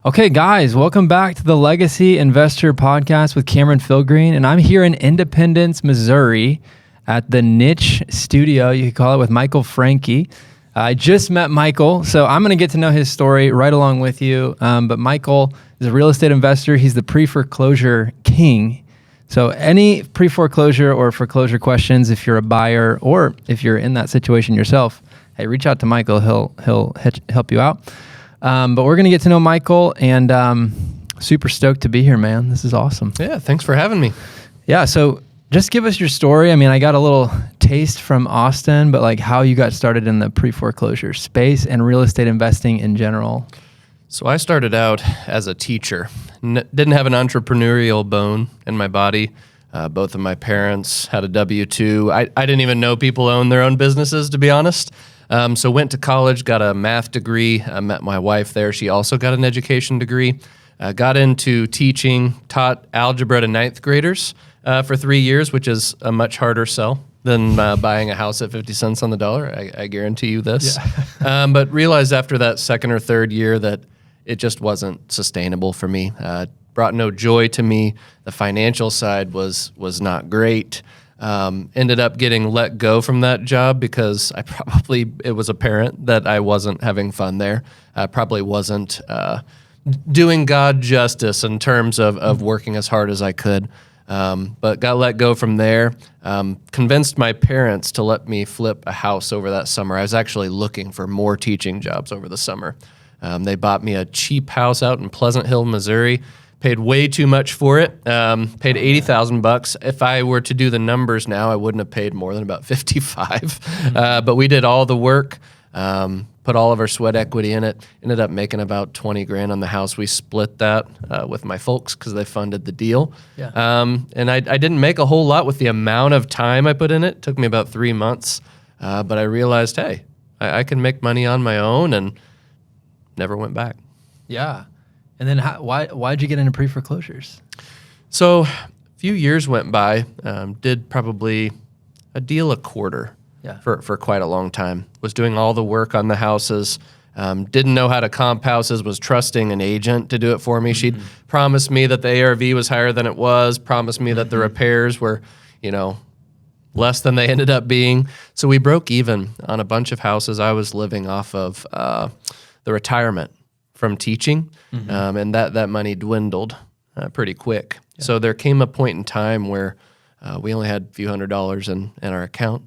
Okay, guys, welcome back to the Legacy Investor Podcast with Cameron Philgreen, and I'm here in Independence, Missouri at the Niche Studio, you could call it, with Michael Franke. I just met Michael, so I'm going to get to know his story right along with you, but Michael is a real estate investor. He's the Pre-Foreclosure King. So any pre-foreclosure or foreclosure questions, if you're a buyer or if you're in that situation yourself, hey, reach out to Michael. He'll help you out. But we're going to get to know Michael, and super stoked to be here, man. This is awesome. Yeah, thanks for having me. Yeah, so just give us your story. I mean, I got a little taste from Austin, but like how you got started in the pre-foreclosure space and real estate investing in general. So I started out as a teacher. Didn't have an entrepreneurial bone in my body. Both of my parents had a W-2. I didn't even know people owned their own businesses, to be honest. So went to college, got a math degree. I met my wife there. She also got an education degree. Got into teaching, taught algebra to ninth graders for 3 years, which is a much harder sell than buying a house at 50 cents on the dollar. I guarantee you this. Yeah. But realized after that second or third year that it just wasn't sustainable for me. Brought no joy to me. The financial side was not great. Ended up getting let go from that job because it was apparent that I wasn't having fun there. I probably wasn't doing God justice in terms of working as hard as I could. But got let go from there. Convinced my parents to let me flip a house over that summer. I was actually looking for more teaching jobs over the summer. They bought me a cheap house out in Pleasant Hill, Missouri. Paid way too much for it. Paid $80,000. If I were to do the numbers now, I wouldn't have paid more than about 55. But we did all the work, put all of our sweat equity in it. Ended up making about 20 grand on the house. We split that with my folks because they funded the deal. Yeah. And I didn't make a whole lot with the amount of time I put in it. It took me about 3 months. But I realized, hey, I can make money on my own, and never went back. Yeah. And then why'd you get into pre-foreclosures? So a few years went by, did probably a deal a quarter for quite a long time. Was doing all the work on the houses, didn't know how to comp houses, was trusting an agent to do it for me. She'd promised me that the ARV was higher than it was, promised me that the repairs were, less than they ended up being. So we broke even on a bunch of houses. I was living off of the retirement from teaching, and that money dwindled pretty quick. Yeah. So there came a point in time where we only had a few $100s in our account,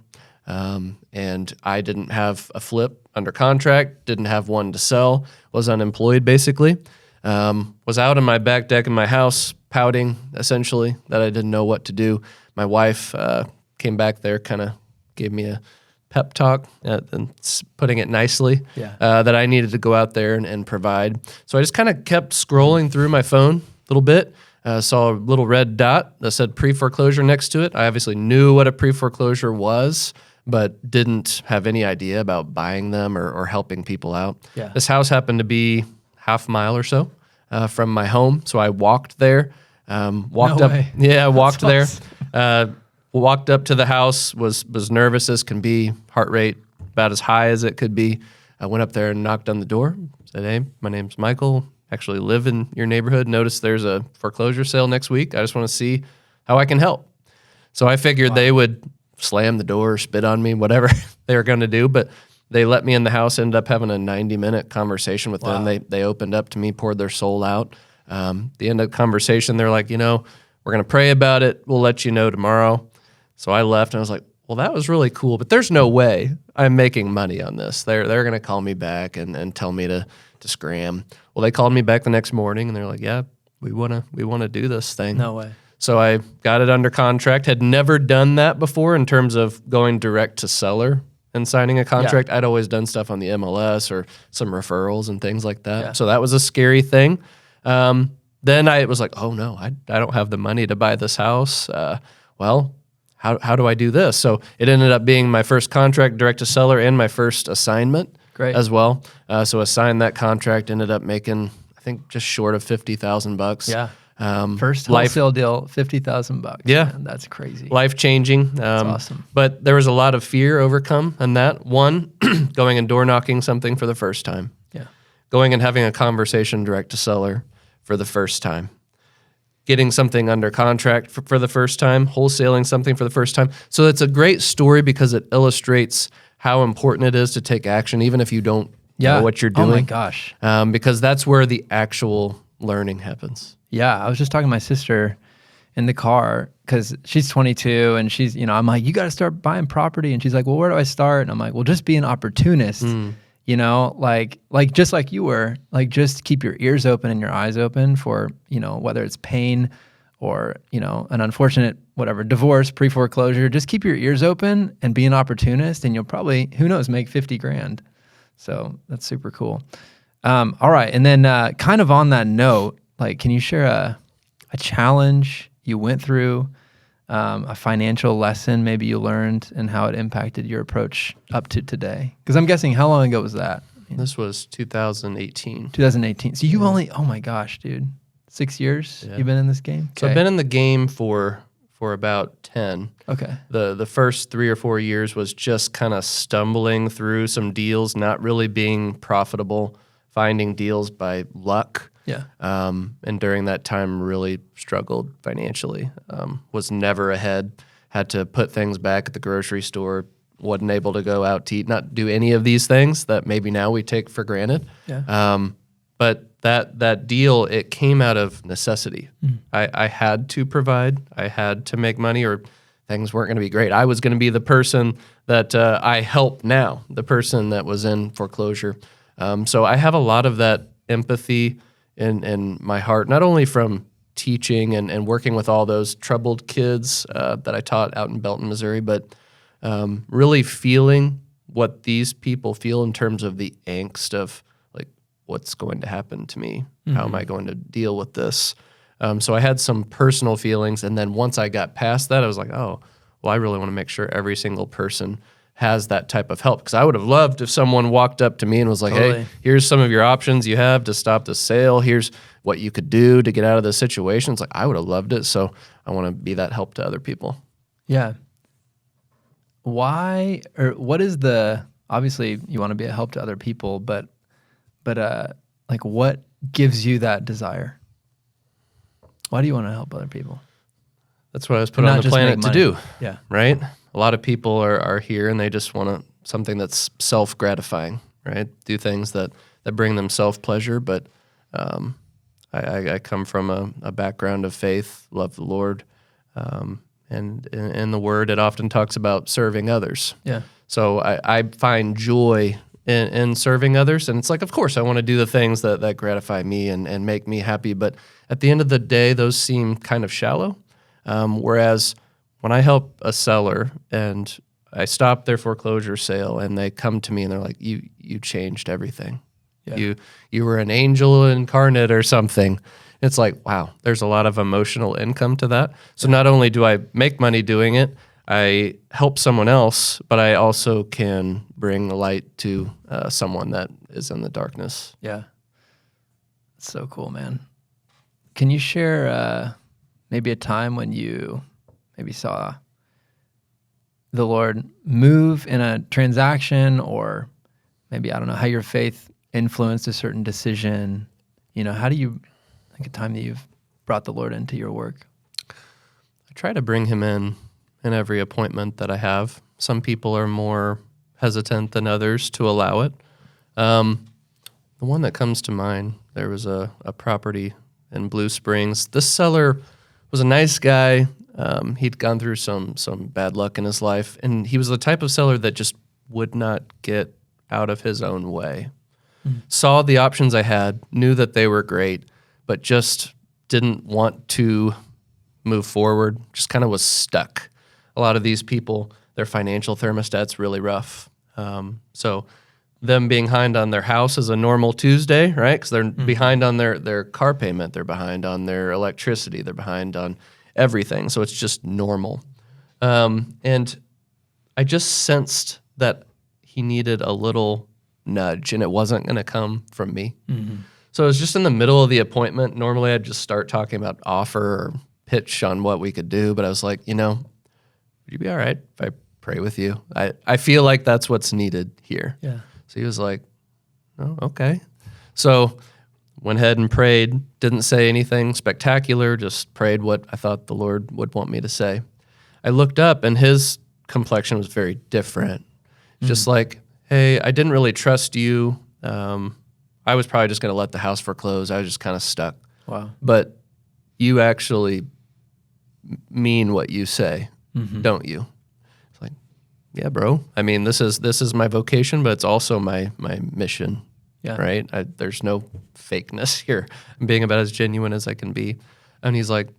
and I didn't have a flip under contract, didn't have one to sell, was unemployed basically, was out on my back deck in my house pouting essentially that I didn't know what to do. My wife came back there, kind of gave me a pep talk, and putting it nicely, that I needed to go out there and provide. So I just kind of kept scrolling through my phone a little bit, saw a little red dot that said pre-foreclosure next to it. I obviously knew what a pre-foreclosure was, but didn't have any idea about buying them or helping people out. Yeah. This house happened to be half a mile or so from my home, so I walked there, walked there. Walked up to the house, was nervous as can be, heart rate about as high as it could be. I went up there and knocked on the door, said, hey, my name's Michael, actually live in your neighborhood. Noticed there's a foreclosure sale next week. I just want to see how I can help. So I figured they would slam the door, spit on me, whatever they were going to do, but they let me in the house, ended up having a 90-minute conversation with them. They opened up to me, poured their soul out. The end of the conversation, they're like, we're going to pray about it. We'll let you know tomorrow. So I left and I was like, well, that was really cool, but there's no way I'm making money on this. They're going to call me back and tell me to scram. Well, they called me back the next morning and they're like, yeah, we want to do this thing. No way. So I got it under contract. Had never done that before in terms of going direct to seller and signing a contract. Yeah. I'd always done stuff on the MLS or some referrals and things like that. Yeah. So that was a scary thing. Then I was like, oh no, I don't have the money to buy this house. How do I do this? So it ended up being my first contract direct to seller and my first assignment as well. So assigned that contract, ended up making, I think, just short of $50,000. Yeah. First wholesale deal, $50,000. Yeah. Man, that's crazy. Life-changing. That's awesome. But there was a lot of fear overcome in that. One, going and door knocking something for the first time. Yeah. going and having a conversation direct to seller for the first time, getting something under contract for the first time, wholesaling something for the first time. So it's a great story because it illustrates how important it is to take action, even if you don't know what you're doing. Oh my gosh. Because that's where the actual learning happens. Yeah, I was just talking to my sister in the car because she's 22 and she's, I'm like, you got to start buying property. And she's like, well, where do I start? And I'm like, well, just be an opportunist, like just like you were, like just keep your ears open and your eyes open for, whether it's pain or, an unfortunate, whatever, divorce, pre-foreclosure, just keep your ears open and be an opportunist and you'll probably, who knows, make 50 grand. So that's super cool. All right. And then kind of on that note, like, can you share a challenge you went through, a financial lesson maybe you learned and how it impacted your approach up to today? Because I'm guessing, how long ago was that? This was 2018. 2018. So you only, oh my gosh, dude, 6 years you've been in this game? So I've been in the game for about 10. Okay. The first 3 or 4 years was just kind of stumbling through some deals, not really being profitable, finding deals by luck. Yeah. And during that time, really struggled financially. Was never ahead. Had to put things back at the grocery store. Wasn't able to go out to eat. Not do any of these things that maybe now we take for granted. Yeah. But that deal, it came out of necessity. I had to provide. I had to make money, or things weren't going to be great. I was going to be the person that I help now, the person that was in foreclosure. So I have a lot of that empathy in my heart, not only from teaching and working with all those troubled kids that I taught out in Belton, Missouri, but really feeling what these people feel in terms of the angst of like, what's going to happen to me? How am I going to deal with this? So I had some personal feelings, and then once I got past that, I was like, oh, well, I really want to make sure every single person has that type of help. Because I would have loved if someone walked up to me and was like, hey, here's some of your options you have to stop the sale. Here's what you could do to get out of the situation. It's like, I would have loved it. So I want to be that help to other people. Yeah. Why, or what is obviously you want to be a help to other people, but like what gives you that desire? Why do you want to help other people? That's what I was put on the planet to do. Yeah. Right? A lot of people are here and they just want something that's self-gratifying, right? Do things that bring them self-pleasure. But I come from a background of faith, love the Lord. And in the Word, it often talks about serving others. Yeah. So I find joy in serving others. And it's like, of course, I want to do the things that gratify me and make me happy. But at the end of the day, those seem kind of shallow. Whereas when I help a seller and I stop their foreclosure sale and they come to me and they're like, you changed everything. Yeah. You were an angel incarnate or something. It's like, wow, there's a lot of emotional income to that. So not only do I make money doing it, I help someone else, but I also can bring the light to someone that is in the darkness. Yeah. That's so cool, man. Can you share maybe a time when you maybe saw the Lord move in a transaction, or maybe, I don't know, how your faith influenced a certain decision? How do you, like a time that you've brought the Lord into your work? I try to bring him in every appointment that I have. Some people are more hesitant than others to allow it. The one that comes to mind, there was a property in Blue Springs. This seller was a nice guy. He'd gone through some bad luck in his life, and he was the type of seller that just would not get out of his own way. Saw the options I had, knew that they were great, but just didn't want to move forward, just kind of was stuck. A lot of these people, their financial thermostat's really rough. So them being behind on their house is a normal Tuesday, right? Because they're behind on their car payment, they're behind on their electricity, they're behind on everything. So it's just normal. And I just sensed that he needed a little nudge, and it wasn't going to come from me. So it was just in the middle of the appointment. Normally I'd just start talking about offer or pitch on what we could do, but I was like, would you be all right if I pray with you? I feel like that's what's needed here. Yeah. So he was like, oh, okay. So went ahead and prayed, didn't say anything spectacular, just prayed what I thought the Lord would want me to say. I looked up and his complexion was very different. Just like, hey, I didn't really trust you. I was probably just going to let the house foreclose. I was just kind of stuck. Wow. But you actually mean what you say, don't you? It's like, yeah, bro. I mean, this is my vocation, but it's also my mission. Yeah. Right? There's no fakeness here. I'm being about as genuine as I can be. And he's like,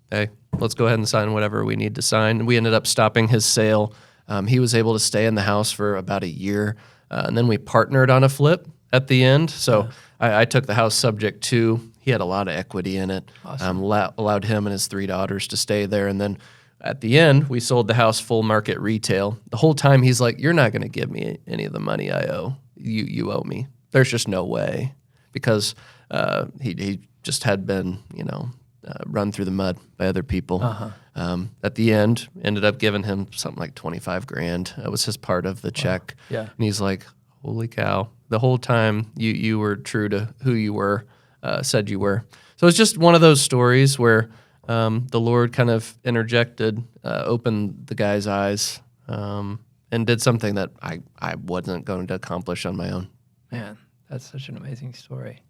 hey, let's go ahead and sign whatever we need to sign. We ended up stopping his sale. He was able to stay in the house for about a year. And then we partnered on a flip at the end. So I took the house subject to. He had a lot of equity in it. Awesome. Allowed him and his 3 daughters to stay there. And then at the end, we sold the house full market retail. The whole time he's like, you're not going to give me any of the money I owe. You owe me. There's just no way. Because he just had been, run through the mud by other people. At the end, ended up giving him something like $25,000. That was his part of the check. Yeah. And he's like, holy cow. The whole time you were true to who you were, said you were. So it's just one of those stories where the Lord kind of interjected, opened the guy's eyes, and did something that I wasn't going to accomplish on my own. Man, that's such an amazing story.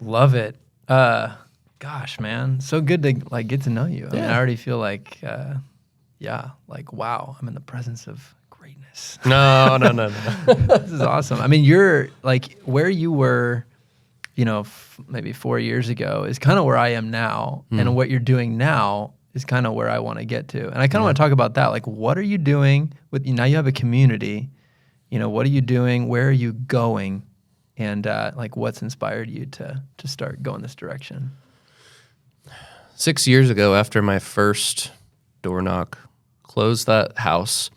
Love it. Gosh, man, so good to get to know you. I mean, I already feel like, wow, I'm in the presence of greatness. No. This is awesome. I mean, you're like where you were, maybe 4 years ago is kind of where I am now, and what you're doing now is kind of where I want to get to. And I kind of want to talk about that. Like, what are you doing with now? You have a community. What are you doing? Where are you going? And what's inspired you to start going this direction? 6 years ago, after my first door knock, closed that house,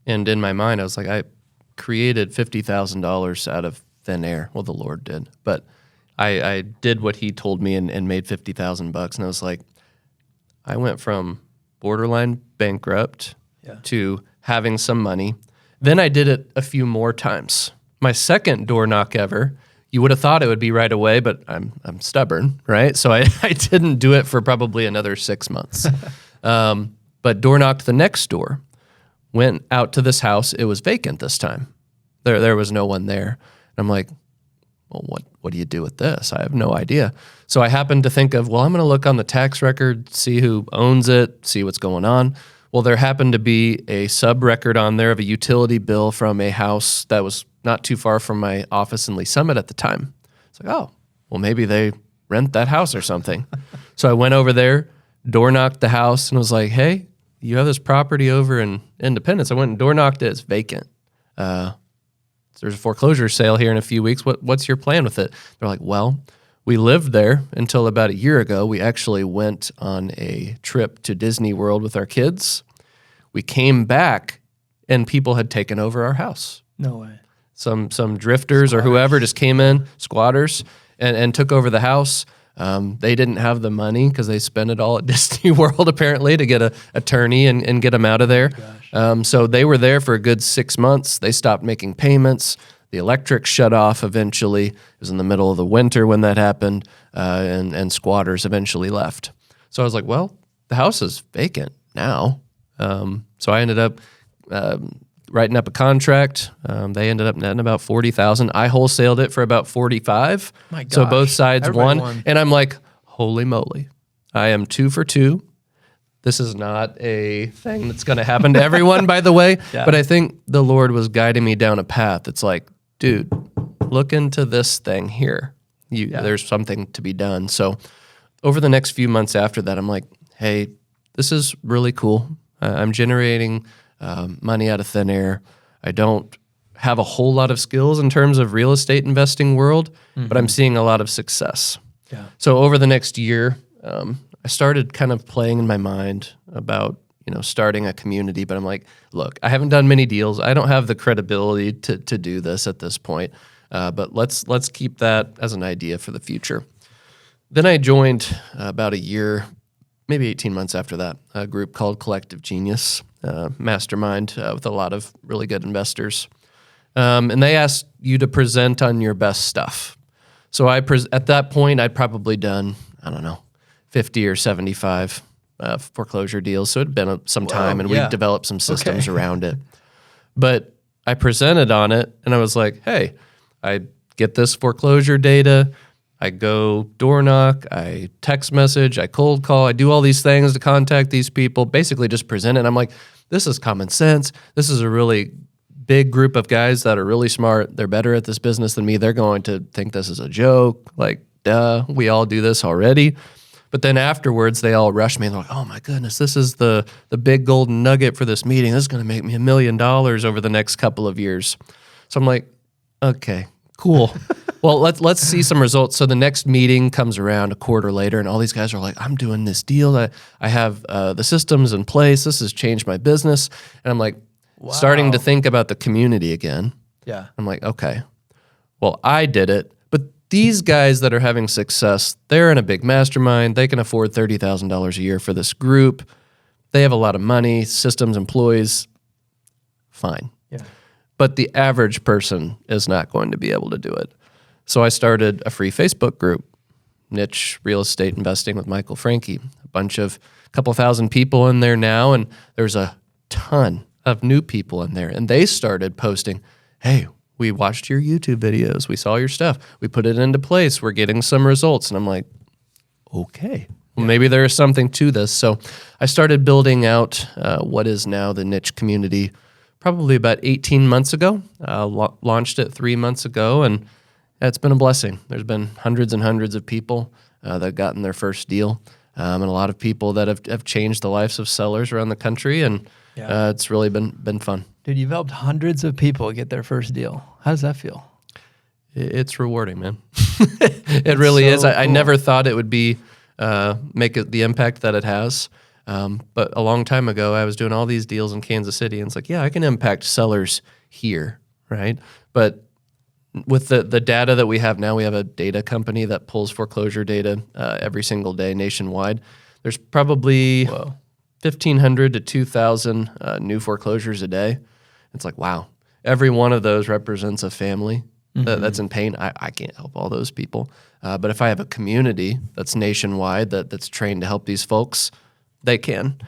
and in my mind, I was like, I created $50,000 out of thin air. Well, the Lord did, but I did what He told me and made $50,000, and I was like, I went from borderline bankrupt to having some money. Then I did it a few more times. My second door knock ever. You would have thought it would be right away, but I'm stubborn, right? So I didn't do it for probably another 6 months. But door knocked the next door, went out to this house. It was vacant this time. There was no one there. And I'm like, well, what do you do with this? I have no idea. So I happened to think of, well, I'm going to look on the tax record, see who owns it, see what's going on. Well, there happened to be a sub-record on there of a utility bill from a house that was not too far from my office in Lee Summit at the time. It's like, oh, well, maybe they rent that house or something. So I went over there, door knocked the house, and was like, hey, you have this property over in Independence. I went and door knocked it. It's vacant. There's a foreclosure sale here in a few weeks. What's your plan with it? They're like, well, we lived there until about a year ago. We actually went on a trip to Disney World with our kids. We came back, and people had taken over our house. No way. Some drifters or whoever just came in, squatters, and took over the house. They didn't have the money because they spent it all at Disney World, apparently, to get an attorney and get them out of there. So they were there for a good 6 months. They stopped making payments. The electric shut off eventually. It was in the middle of the winter when that happened, and squatters eventually left. So I was like, well, the house is vacant now. So I ended up writing up a contract. They ended up netting about $40,000. I wholesaled it for about $45,000. My gosh. So both sides Everybody won. And I'm like, holy moly, I am 2 for 2. This is not a thing that's going to happen to everyone, by the way. Yeah. But I think the Lord was guiding me down a path. It's like, dude, look into this thing here. There's something to be done. So over the next few months after that, I'm like, hey, this is really cool. I'm generating money out of thin air. I don't have a whole lot of skills in terms of real estate investing world, but I'm seeing a lot of success. Yeah. So over the next year, I started kind of playing in my mind about starting a community. But I'm like, look, I haven't done many deals. I don't have the credibility to do this at this point. But let's keep that as an idea for the future. Then I joined about a year, maybe 18 months after that, a group called Collective Genius, mastermind with a lot of really good investors. And they ask you to present on your best stuff. So at that point, I'd probably done, I don't know, 50 or 75 foreclosure deals. So it'd been some time, and we developed some systems around it. But I presented on it, and I was like, hey, I get this foreclosure data. I go door knock, I text message, I cold call, I do all these things to contact these people, basically just present it. I'm like, this is common sense. This is a really big group of guys that are really smart. They're better at this business than me. They're going to think this is a joke. Like, duh, we all do this already. But then afterwards, they all rush me and they're like, oh my goodness, this is the big golden nugget for this meeting. This is going to make me $1 million over the next couple of years. So I'm like, okay, cool. Well, let's see some results. So the next meeting comes around a quarter later, and all these guys are like, I'm doing this deal. I have the systems in place. This has changed my business. And I'm like, starting to think about the community again. Yeah. I'm like, okay, well, I did it. But these guys that are having success, they're in a big mastermind. They can afford $30,000 a year for this group. They have a lot of money, systems, employees. Fine. Yeah. But the average person is not going to be able to do it. So I started a free Facebook group, Niche Real Estate Investing with Michael Franke. A couple thousand people in there now, and there's a ton of new people in there. And they started posting, hey, we watched your YouTube videos. We saw your stuff. We put it into place. We're getting some results. And I'm like, okay, well, maybe there is something to this. So I started building out what is now the niche community probably about 18 months ago. Launched it 3 months ago, and it's been a blessing. There's been hundreds and hundreds of people that have gotten their first deal, and a lot of people that have changed the lives of sellers around the country, and it's really been fun. Dude, you've helped hundreds of people get their first deal. How does that feel? It's rewarding, man. It really is. I never thought it would be make it the impact that it has. But a long time ago, I was doing all these deals in Kansas City, and it's like, yeah, I can impact sellers here, right? But with the data that we have now, we have a data company that pulls foreclosure data every single day nationwide. There's probably 1,500 to 2,000 new foreclosures a day. It's like, wow, every one of those represents a family that's in pain. I can't help all those people. But if I have a community that's nationwide that's trained to help these folks, they can.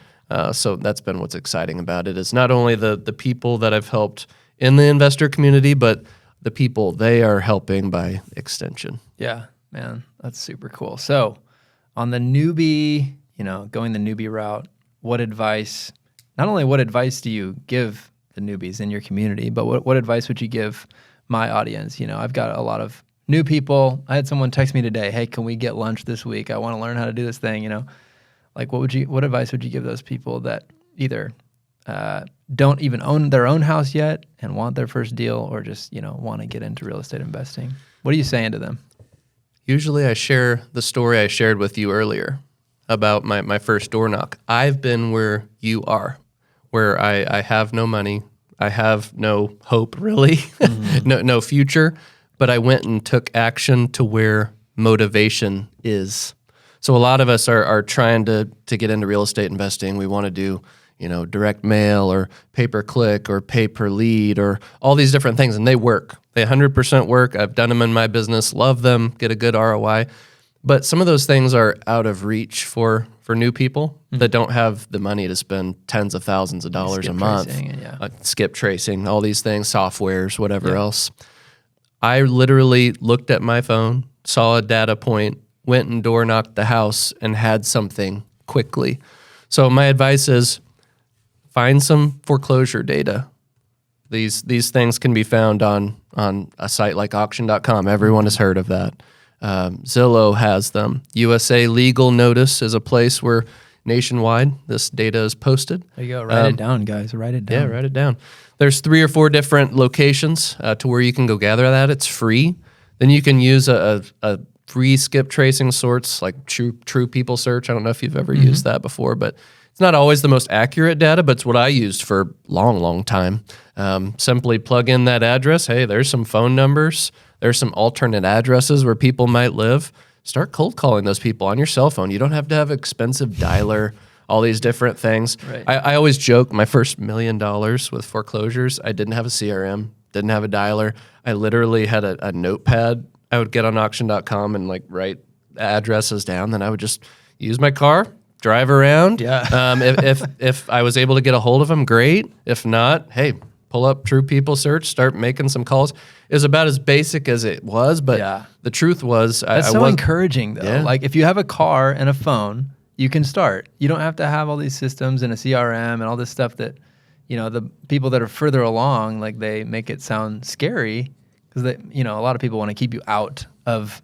So that's been what's exciting about it, is not only the people that I've helped in the investor community, but the people they are helping by extension. Yeah, man, that's super cool. So on the newbie, going the newbie route, what advice do you give the newbies in your community, but what advice would you give my audience? I've got a lot of new people. I had someone text me today, hey, can we get lunch this week? I want to learn how to do this thing, Like what advice would you give those people that either don't even own their own house yet and want their first deal, or just, want to get into real estate investing? What are you saying to them? Usually I share the story I shared with you earlier about my first door knock. I've been where you are, where I have no money. I have no hope, really, no future, but I went and took action to where motivation is. So a lot of us are trying to get into real estate investing. We want to do, direct mail or pay-per-click or pay-per-lead or all these different things, and they work. They 100% work. I've done them in my business, love them, get a good ROI. But some of those things are out of reach for new people that don't have the money to spend tens of thousands of dollars a month. Skip tracing, all these things, softwares, whatever else. I literally looked at my phone, saw a data point, went and door knocked the house, and had something quickly. So my advice is find some foreclosure data. These things can be found on a site like auction.com. Everyone has heard of that. Zillow has them. USA Legal Notice is a place where nationwide this data is posted. There you go. Write it down, guys. Write it down. Yeah, write it down. There's 3 or 4 different locations to where you can go gather that. It's free. Then you can use a free skip tracing sorts like True People Search. I don't know if you've ever used that before, but it's not always the most accurate data, but it's what I used for a long time. Simply plug in that address. Hey, there's some phone numbers. There's some alternate addresses where people might live. Start cold calling those people on your cell phone. You don't have to have expensive dialer, all these different things. Right. I always joke, my first $1 million with foreclosures, I didn't have a CRM, didn't have a dialer. I literally had a notepad I would get on auction.com and like write addresses down. Then I would just use my car, drive around. Yeah. If I was able to get a hold of them, great. If not, hey, pull up True People Search, start making some calls. It was about as basic as it was, but the truth was, that's so encouraging though. Yeah. Like if you have a car and a phone, you can start. You don't have to have all these systems and a CRM and all this stuff that, you know, the people that are further along, like they make it sound scary because they, you know, a lot of people want to keep you out of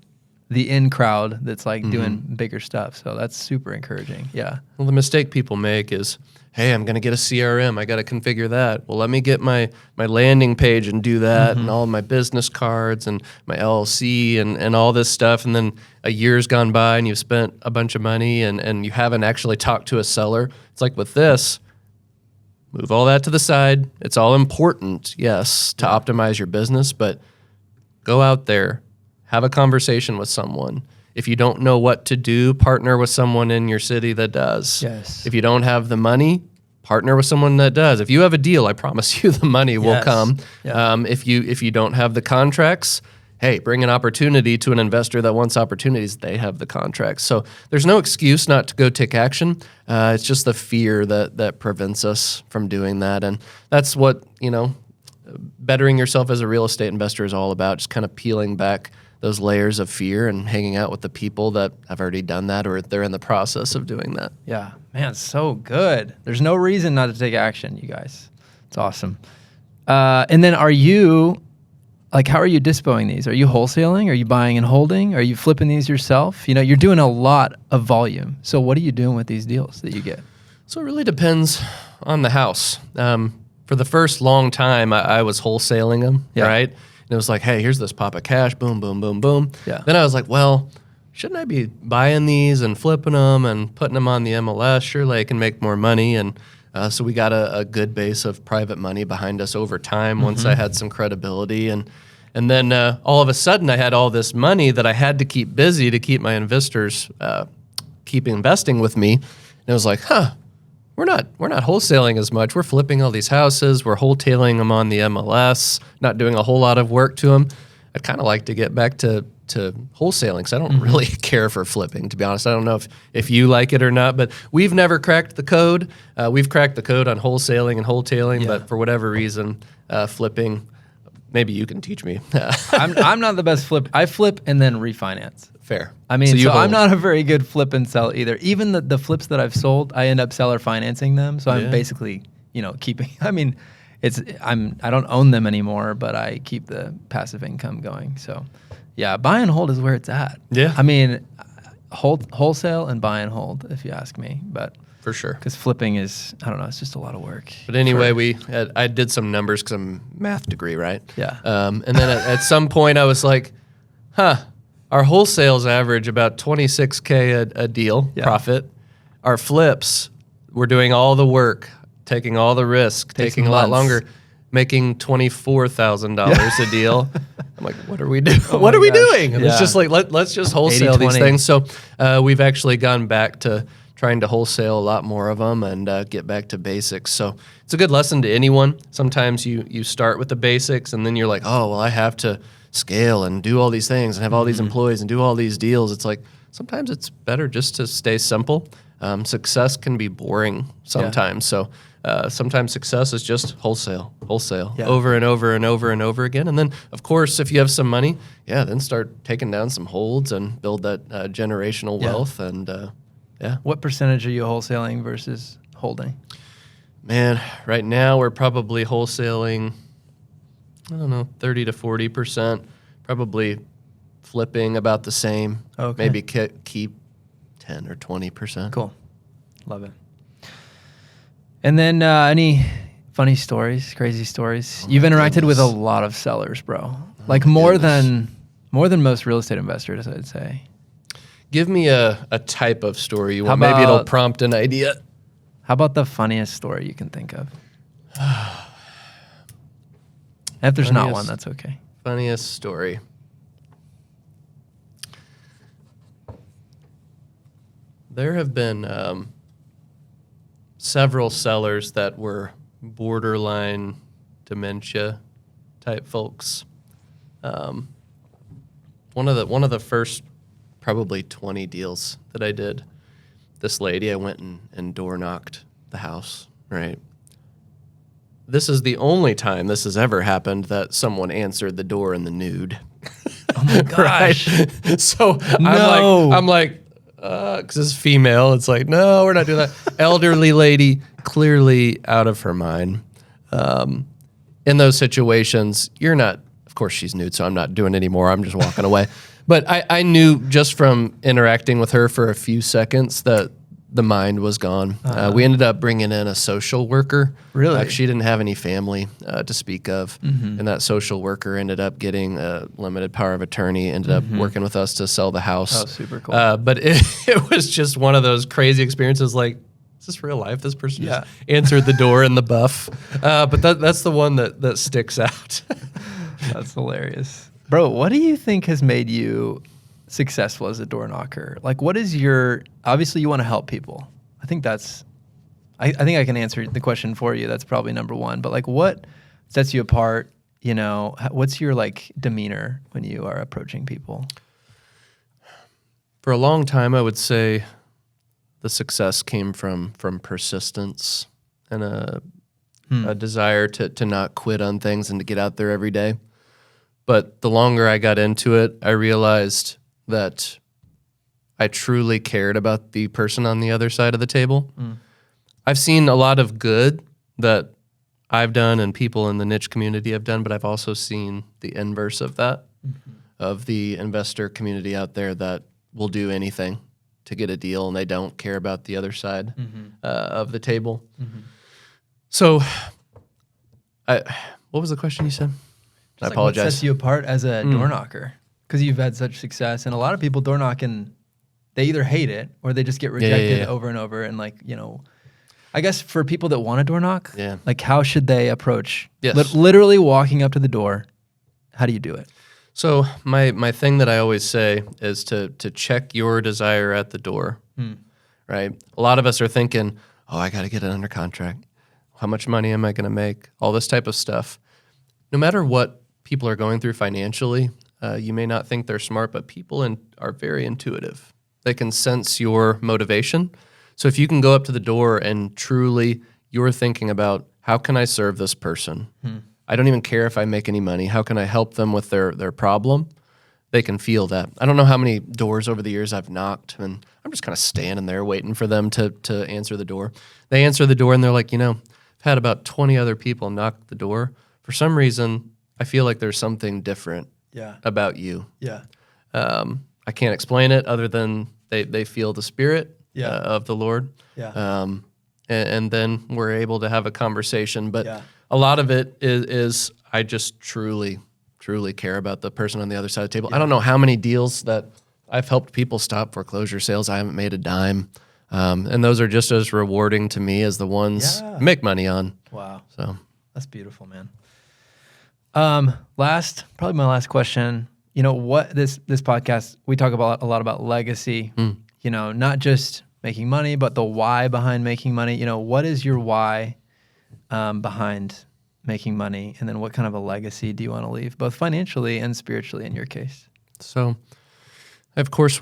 the in crowd that's like doing bigger stuff. So that's super encouraging. Yeah. Well, the mistake people make is, hey, I'm going to get a CRM. I got to configure that. Well, let me get my landing page and do that and all of my business cards and my LLC and all this stuff. And then a year's gone by and you've spent a bunch of money and you haven't actually talked to a seller. It's like with this, move all that to the side. It's all important, yes, to optimize your business, but go out there, have a conversation with someone. If you don't know what to do, partner with someone in your city that does. Yes. If you don't have the money, partner with someone that does. If you have a deal, I promise you the money will come. Yeah. If you don't have the contracts, hey, bring an opportunity to an investor that wants opportunities. They have the contracts. So there's no excuse not to go take action. It's just the fear that prevents us from doing that. And that's what, you know, bettering yourself as a real estate investor is all about, just kind of peeling back those layers of fear and hanging out with the people that have already done that or they're in the process of doing that. Yeah, man, so good. There's no reason not to take action, you guys. It's awesome. And then are you, like, how are you dispoing these? Are you wholesaling? Are you buying and holding? Are you flipping these yourself? You know, you're doing a lot of volume. So what are you doing with these deals that you get? So it really depends on the house. For the first long time, I was wholesaling them, right? And it was like, hey, here's this pop of cash, boom, boom, boom, boom. Yeah. Then I was like, well, shouldn't I be buying these and flipping them and putting them on the MLS? Surely I can make more money. And so we got a good base of private money behind us over time once I had some credibility. And then all of a sudden I had all this money that I had to keep busy to keep my investors keep investing with me. And it was like, we're not wholesaling as much. We're flipping all these houses. We're wholetailing them on the MLS, not doing a whole lot of work to them. I'd kind of like to get back to wholesaling because I don't really care for flipping, to be honest. I don't know if you like it or not, but we've never cracked the code. We've cracked the code on wholesaling and wholetailing, but for whatever reason, flipping, maybe you can teach me. I'm not the best flip. I flip and then refinance. Fair. I mean, so I'm not a very good flip and sell either. Even the flips that I've sold, I end up seller financing them. So I'm basically, you know, keeping, I mean, I don't own them anymore, but I keep the passive income going. So yeah, buy and hold is where it's at. Yeah. I mean, wholesale and buy and hold, if you ask me, but for sure. Because flipping is, I don't know, it's just a lot of work. But anyway, I did some numbers because I'm a math degree, right? Yeah. And then at some point I was like, our wholesales average about $26K a deal profit. Our flips, we're doing all the work, taking all the risk, taking a lot longer, making $24,000 a deal. I'm like, what are we doing? What are we doing? And it's just like, let's just wholesale 80-20. these things. So we've actually gone back to trying to wholesale a lot more of them and get back to basics. So it's a good lesson to anyone. Sometimes you start with the basics and then you're like, oh, well, I have to scale and do all these things and have all these employees and do all these deals. It's like, sometimes it's better just to stay simple. Success can be boring sometimes. So sometimes success is just wholesale over and over and over and over again. And then, of course, if you have some money, then start taking down some holds and build that generational wealth. And What percentage are you wholesaling versus holding? Man, right now we're probably wholesaling, I don't know, 30 to 40%. Probably flipping about the same. Okay. Maybe keep 10 or 20%. Cool. Love it. And then any funny stories, crazy stories? You've interacted with a lot of sellers, bro. Like more than most real estate investors, I'd say. Give me a type of story you want. Maybe it'll prompt an idea. How about the funniest story you can think of? If there's not one, that's okay. Funniest story. There have been several sellers that were borderline dementia type folks. One of the first probably 20 deals that I did, this lady, I went and door knocked the house, right? This is the only time this has ever happened that someone answered the door in the nude. Oh my gosh. Right? So No. I'm like, because it's female. It's like, no, we're not doing that. Elderly lady, clearly out of her mind. In those situations, you're not, of course she's nude, so I'm not doing it anymore. I'm just walking away. But I knew just from interacting with her for a few seconds that the mind was gone. We ended up bringing in a social worker. Really? She didn't have any family to speak of. And that social worker ended up getting a limited power of attorney, ended up working with us to sell the house. Oh, super cool. But it was just one of those crazy experiences like, is this real life? This person just answered the door in the buff. But that's the one that sticks out. That's hilarious. Bro, what do you think has made you successful as a door knocker? Like, what is your, obviously you want to help people. I think that's, I think I can answer the question for you. That's probably number one. But like, what sets you apart? You know, what's your like demeanor when you are approaching people? For a long time, I would say the success came from persistence and a desire to not quit on things and to get out there every day. But the longer I got into it, I realized that I truly cared about the person on the other side of the table. I've seen a lot of good that I've done and people in the niche community have done, but I've also seen the inverse of that, of the investor community out there that will do anything to get a deal and they don't care about the other side of the table. So, what was the question you said? I apologize. What sets you apart as a door knocker? Because you've had such success, and a lot of people door knocking, they either hate it or they just get rejected over and over. And like, you know, I guess for people that want to door knock, like how should they approach? Literally walking up to the door. How do you do it? So my thing that I always say is to check your desire at the door, right? A lot of us are thinking, oh, I got to get it under contract. How much money am I going to make? All this type of stuff. No matter what people are going through financially, you may not think they're smart, but people are very intuitive. They can sense your motivation. So if you can go up to the door and truly you're thinking about, how can I serve this person? I don't even care if I make any money. How can I help them with their problem? They can feel that. I don't know how many doors over the years I've knocked, and I'm just kind of standing there waiting for them to answer the door. They answer the door, and they're like, you know, I've had about 20 other people knock the door. For some reason, I feel like there's something different about you. I can't explain it other than they feel the spirit of the Lord. And then we're able to have a conversation. But a lot of it is I just truly care about the person on the other side of the table. I don't know how many deals that I've helped people stop foreclosure sales. I haven't made a dime. And those are just as rewarding to me as the ones I make money on. Wow. So that's beautiful, man. Probably my last question. You know, what this podcast, we talk about a lot about legacy, you know, not just making money, but the why behind making money. You know, what is your why behind making money? And then what kind of a legacy do you want to leave, both financially and spiritually in your case? So I, of course,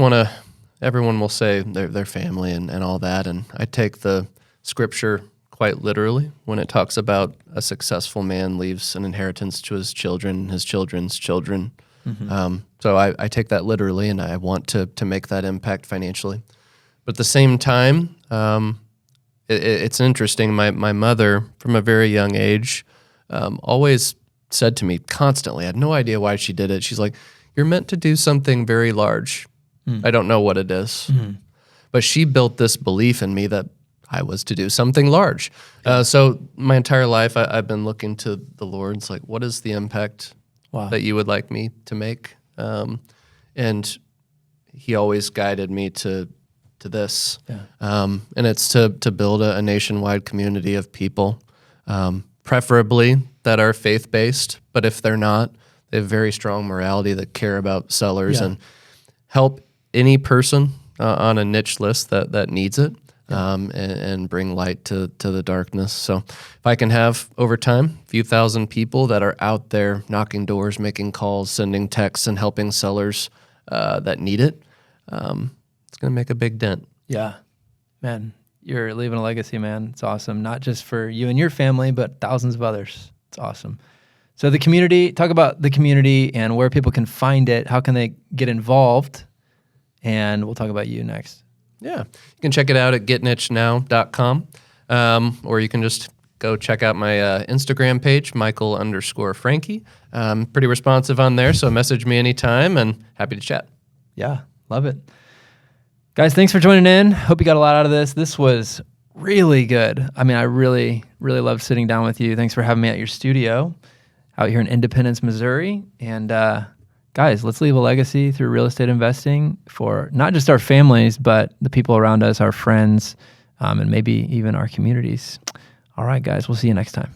everyone will say their family and all that. And I take the scripture quite literally when it talks about a successful man leaves an inheritance to his children, his children's children. So I take that literally, and I want to make that impact financially. But at the same time, it's interesting. My mother, from a very young age, always said to me constantly, I had no idea why she did it. She's like, you're meant to do something very large. I don't know what it is. But she built this belief in me that I was to do something large. So my entire life, I've been looking to the Lord. It's like, what is the impact that you would like me to make? And he always guided me to this. And it's to build a nationwide community of people, preferably that are faith-based. But if they're not, they have very strong morality that care about sellers and help any person on a niche list that needs it. and bring light to the darkness. So if I can have over time a few thousand people that are out there knocking doors, making calls, sending texts, and helping sellers that need it, it's going to make a big dent. Yeah, man, you're leaving a legacy, man. It's awesome. Not just for you and your family, but thousands of others. It's awesome. So the community, talk about the community and where people can find it. How can they get involved? And we'll talk about you next. Yeah, you can check it out at getnichenow.com, or you can just go check out my Instagram page, Michael_Franke. Pretty responsive on there, so message me anytime and happy to chat. Yeah, love it. Guys, thanks for joining in. Hope you got a lot out of this. This was really good. I mean, I really, really loved sitting down with you. Thanks for having me at your studio out here in Independence, Missouri. And guys, let's leave a legacy through real estate investing for not just our families, but the people around us, our friends, and maybe even our communities. All right, guys, we'll see you next time.